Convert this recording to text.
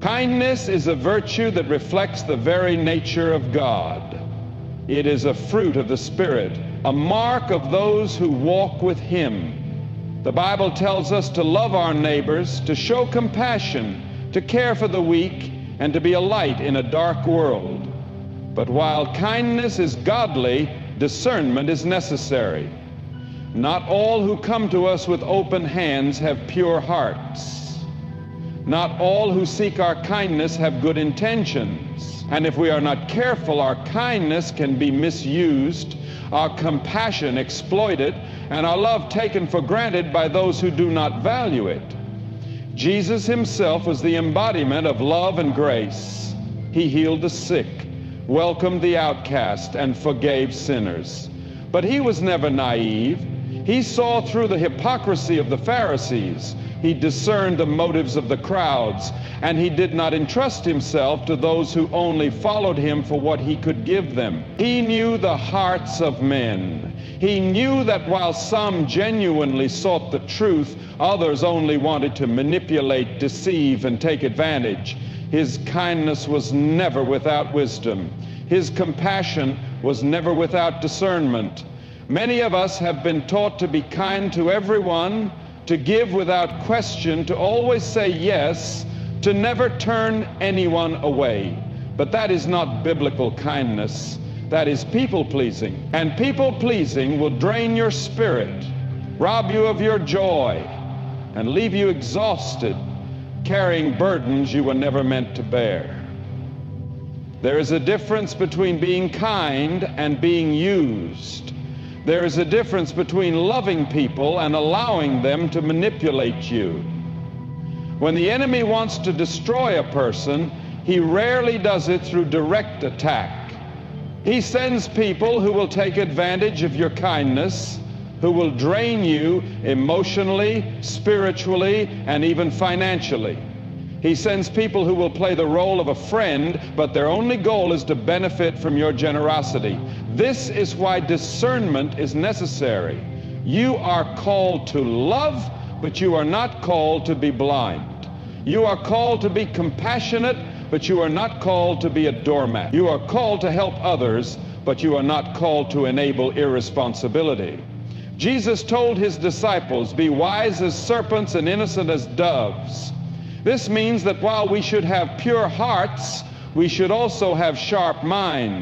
Kindness is a virtue that reflects the very nature of God. It is a fruit of the Spirit, a mark of those who walk with Him. The Bible tells us to love our neighbors, to show compassion, to care for the weak, and to be a light in a dark world. But while kindness is godly, discernment is necessary. Not all who come to us with open hands have pure hearts. Not all who seek our kindness have good intentions. And if we are not careful, our kindness can be misused, our compassion exploited, and our love taken for granted by those who do not value it. Jesus Himself was the embodiment of love and grace. He healed the sick, welcomed the outcast, and forgave sinners. But He was never naive. He saw through the hypocrisy of the Pharisees. He discerned the motives of the crowds, and He did not entrust Himself to those who only followed Him for what He could give them. He knew the hearts of men. He knew that while some genuinely sought the truth, others only wanted to manipulate, deceive, and take advantage. His kindness was never without wisdom. His compassion was never without discernment. Many of us have been taught to be kind to everyone, to give without question, to always say yes, to never turn anyone away. But that is not biblical kindness. That is people-pleasing. And people-pleasing will drain your spirit, rob you of your joy, and leave you exhausted, carrying burdens you were never meant to bear. There is a difference between being kind and being used. There is a difference between loving people and allowing them to manipulate you. When the enemy wants to destroy a person, he rarely does it through direct attack. He sends people who will take advantage of your kindness, who will drain you emotionally, spiritually, and even financially. He sends people who will play the role of a friend, but their only goal is to benefit from your generosity. This is why discernment is necessary. You are called to love, but you are not called to be blind. You are called to be compassionate, but you are not called to be a doormat. You are called to help others, but you are not called to enable irresponsibility. Jesus told His disciples, "Be wise as serpents and innocent as doves." This means that while we should have pure hearts, we should also have sharp minds.